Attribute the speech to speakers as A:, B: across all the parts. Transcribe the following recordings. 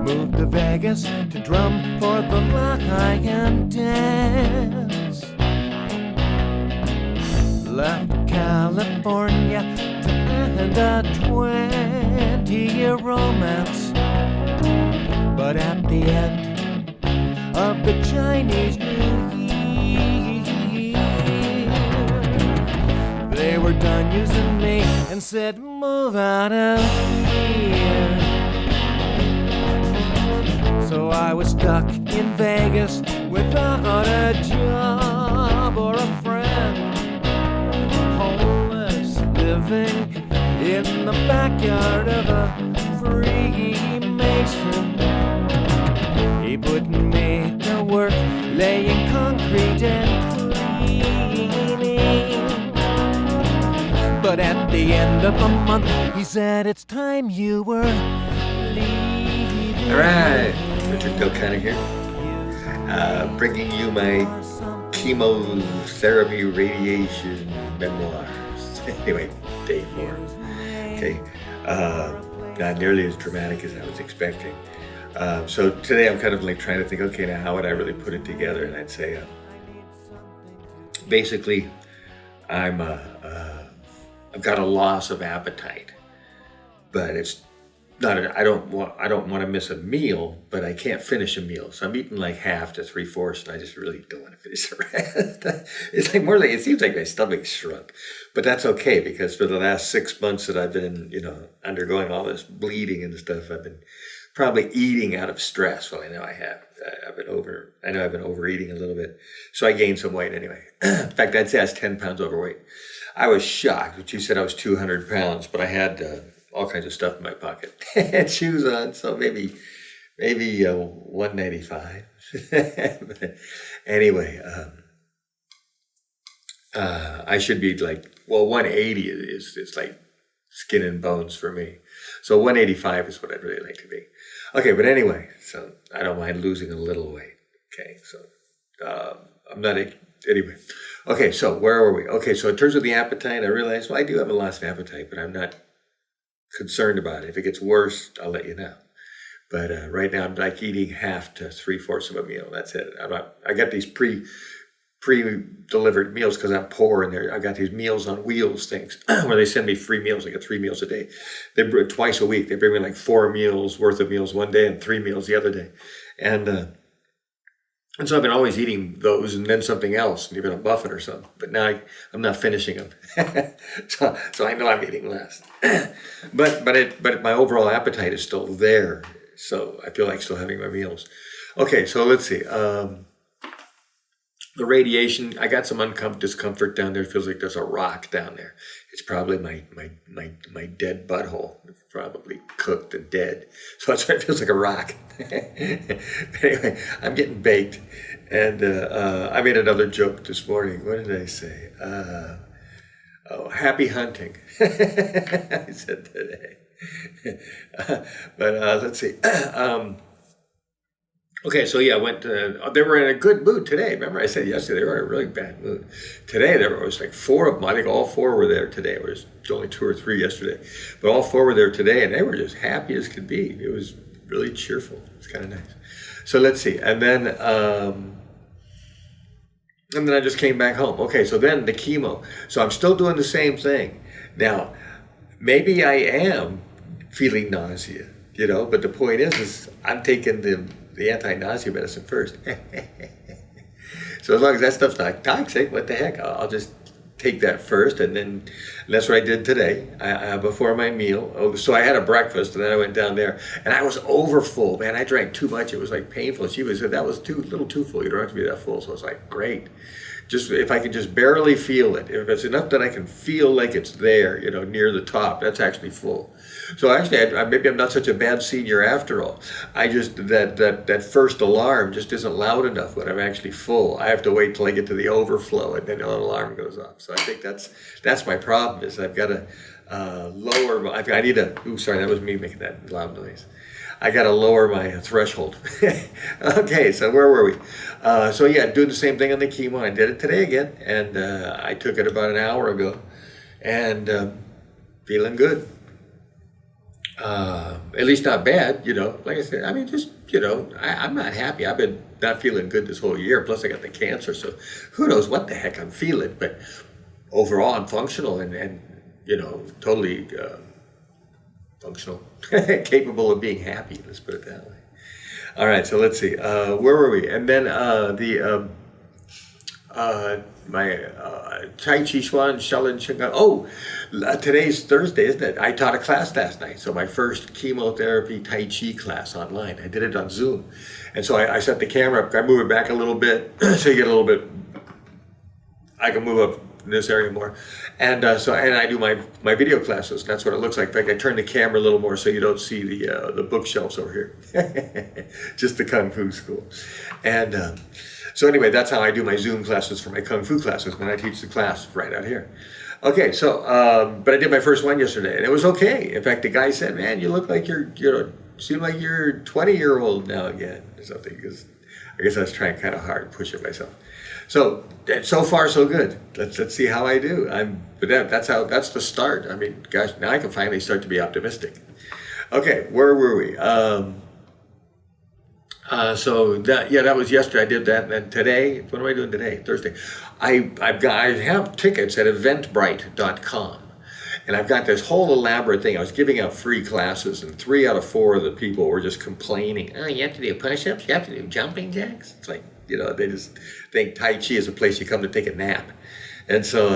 A: Moved to Vegas to drum for the lion dance. Left California to end a 20-year romance. But at the end of the Chinese New Year, they were done using me and said, move out of here. So I was stuck in Vegas without a job or a friend, homeless, living in the backyard of a Freemason. He put me to work laying concrete and cleaning. But at the end of the month, he said, it's time you were leaving.
B: All right. Richard Kilkenny here, bringing you my chemotherapy radiation memoirs. Anyway, day 4. Okay, not nearly as dramatic as I was expecting. So today I'm kind of like trying to think, okay, now how would I really put it together? And I'd say, basically, I've got a loss of appetite, but it's not. I don't want to miss a meal, but I can't finish a meal. So I'm eating like half to 3/4, and I just really don't want to finish the rest. It's like more like, it seems like my stomach's shrunk, but that's okay because for the last 6 months that I've been, undergoing all this bleeding and stuff, I've been probably eating out of stress. Well, I know I have. I've been overeating a little bit, so I gained some weight anyway. In fact, I'd say I was 10 pounds overweight. I was shocked. She said I was 200 pounds, but I had all kinds of stuff in my pocket. I had shoes on, so maybe 195. But anyway, I should be like, 180 is like skin and bones for me. So 185 is what I'd really like to be. Okay, but anyway, so I don't mind losing a little weight. Okay, so I'm not anyway. Okay, so where were we? Okay, so in terms of the appetite, I realized, I do have a loss of appetite, but I'm not concerned about it. If it gets worse, I'll let you know. But right now, I'm like eating half to 3/4 of a meal. That's it. I got these pre-delivered meals because I'm poor, and I got these Meals on Wheels things where they send me free meals. I get 3 meals a day. They bring twice a week. They bring me like 4 meals worth of meals one day and 3 meals the other day, and so I've been always eating those and then something else, and even a muffin or something. But now I'm not finishing them, so I know I'm eating less. but my overall appetite is still there, so I feel like still having my meals. Okay, so let's see. The radiation, I got some discomfort down there. It feels like there's a rock down there. It's probably my dead butthole. It's probably cooked and dead. So that's why it feels like a rock. Anyway, I'm getting baked. And I made another joke this morning. What did I say? Happy hunting. I said today. But let's see. Okay, so yeah, I went to, they were in a good mood today. Remember I said yesterday they were in a really bad mood. Today there was like 4 of them. I think all 4 were there today. There was only 2 or 3 yesterday. But all 4 were there today, and they were just happy as could be. It was really cheerful. It's kind of nice. So let's see. And then I just came back home. Okay, so then the chemo. So I'm still doing the same thing. Now, maybe I am feeling nausea, but the point is I'm taking the anti-nausea medicine first. So as long as that stuff's not toxic, what the heck? I'll just take that first, and that's what I did today before my meal. So I had a breakfast, and then I went down there, and I was overfull. Man, I drank too much. It was like painful. She said that was a little too full. You don't have to be that full. So I was like, great. Just if I can just barely feel it, if it's enough that I can feel like it's there, near the top, that's actually full. So actually, maybe I'm not such a bad senior after all. I just, that first alarm just isn't loud enough when I'm actually full. I have to wait till I get to the overflow, and then the alarm goes off. So I think that's my problem, is I've got to lower, I need a, sorry, that was me making that loud noise. I got to lower my threshold. Okay, so where were we? So yeah, doing the same thing on the chemo. I did it today again, and I took it about an hour ago, and feeling good. At least not bad, like I said, I mean, just, I'm not happy. I've been not feeling good this whole year. Plus I got the cancer. So who knows what the heck I'm feeling, but overall I'm functional and totally functional, capable of being happy. Let's put it that way. All right. So let's see, where were we? And then, my Tai Chi Shaolin Chi Mantis. Oh, today's Thursday, isn't it? I taught a class last night. So my first chemotherapy Tai Chi class online. I did it on Zoom. And so I set the camera up. I move it back a little bit so you get a little bit, I can move up in this area more. And and I do my video classes. That's what it looks like. In fact, I turn the camera a little more so you don't see the bookshelves over here. Just the Kung Fu school. And so anyway, that's how I do my Zoom classes for my Kung Fu classes when I teach the class right out here. Okay, so, but I did my first one yesterday, and it was okay. In fact, the guy said, man, you look like seem like you're 20-year-old now again, or something, because I guess I was trying kind of hard, push it myself. So far, so good. Let's see how I do. But that's the start. I mean, gosh, now I can finally start to be optimistic. Okay, where were we? So that was yesterday. I did that, and then today, what am I doing today? Thursday. I have tickets at eventbrite.com, and I've got this whole elaborate thing. I was giving out free classes, and 3 out of 4 of the people were just complaining. Oh, you have to do push-ups, you have to do jumping jacks. It's like, they just think Tai Chi is a place you come to take a nap. And so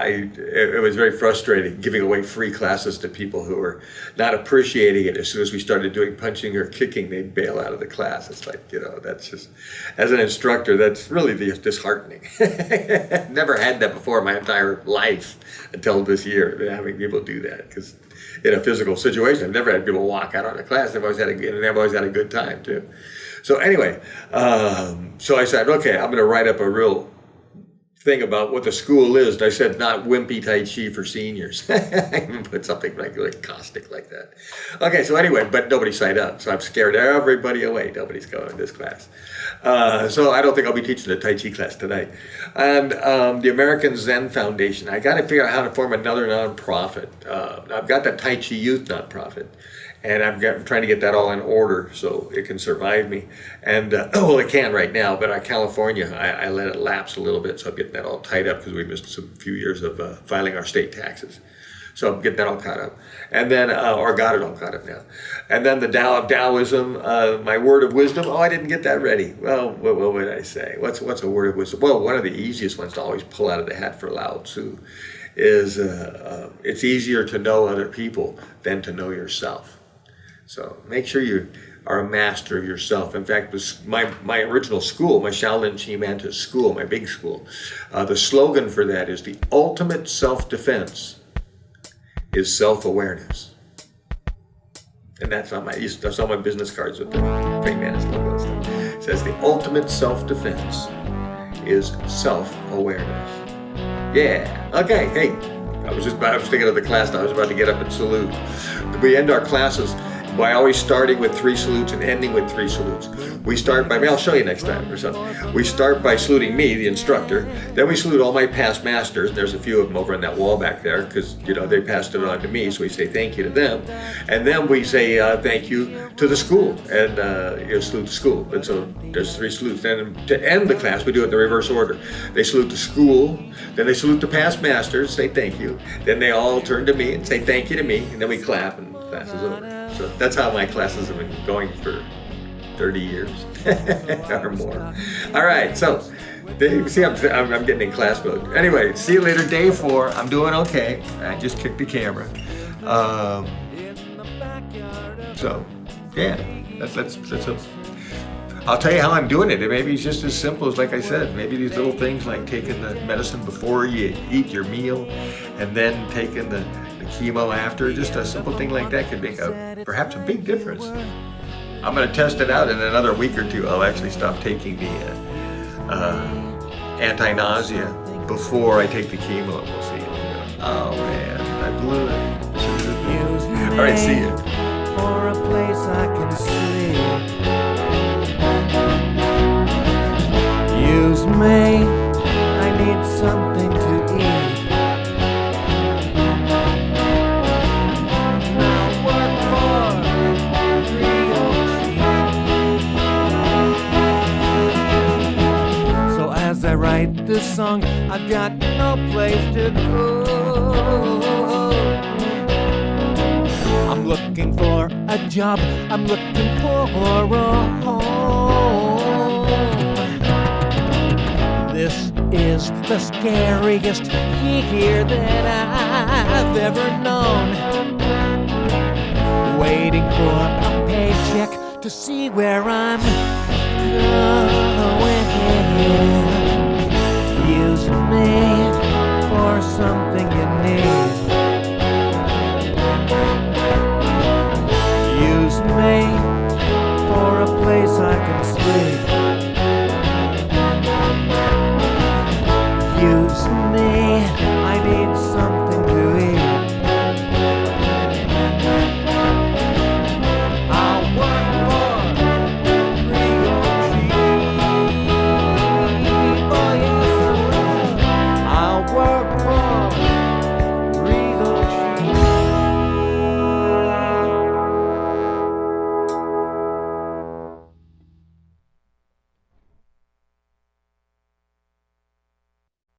B: it was very frustrating giving away free classes to people who were not appreciating it. As soon as we started doing punching or kicking, they'd bail out of the class. It's like, that's just, as an instructor, that's really disheartening. Never had that before in my entire life until this year, having people do that. Because in a physical situation, I've never had people walk out of the class. I've always had a good time too. So anyway, so I said, okay, I'm going to write up a real thing about what the school is. And I said, not wimpy Tai Chi for seniors. I even put something like caustic like that. Okay, so anyway, but nobody signed up. So I've scared everybody away. Nobody's going to this class. So I don't think I'll be teaching a Tai Chi class tonight. And the American Zen Foundation, I got to figure out how to form another nonprofit. I've got the Tai Chi Youth nonprofit. And I'm trying to get that all in order so it can survive me. And, it can right now, but California, I let it lapse a little bit, so I'm getting that all tied up because we missed a few years of filing our state taxes. So I'm getting that all caught up. And then, or got it all caught up now. And then the Tao of Taoism, my word of wisdom, I didn't get that ready. Well, what would I say? What's a word of wisdom? Well, one of the easiest ones to always pull out of the hat for Lao Tzu is it's easier to know other people than to know yourself. So make sure you are a master of yourself. In fact, my original school, my Shaolin Chi Mantis school, my big school, the slogan for that is the ultimate self-defense is self-awareness. And that's on my business cards with the praying mantis logo and stuff. It says the ultimate self-defense is self-awareness. Yeah. Okay. Hey, I was thinking of the class now. I was about to get up and salute. We end our classes by always starting with 3 salutes and ending with 3 salutes. We start by, I'll show you next time or something. We start by saluting me, the instructor. Then we salute all my past masters. There's a few of them over on that wall back there because, they passed it on to me. So we say thank you to them. And then we say thank you to the school and salute the school. And so there's 3 salutes. Then to end the class, we do it in the reverse order. They salute the school. Then they salute the past masters, say thank you. Then they all turn to me and say thank you to me. And then we clap and the class is over. So that's how my classes have been going for 30 years or more. All right, so see, I'm getting in class mode. Anyway, see you later, day 4. I'm doing okay. I just kicked the camera. So yeah, I'll tell you how I'm doing it. Maybe it's just as simple as, like I said, maybe these little things like taking the medicine before you eat your meal and then taking the chemo after. Just a simple thing like that could make perhaps a big difference. I'm going to test it out in another week or 2. I'll actually stop taking the anti-nausea before I take the chemo, and we'll see. Oh man, I blew it. All right, see you.
A: for a place I can sleep. Use me, I need something to eat. Now work for real cheap. So as I write this song, I've got no place to go. I'm looking for a job, I'm looking for a home. This is the scariest year that I've ever known. Waiting for a paycheck to see where I'm going. Use me for something you need. Use me for a place I can sleep.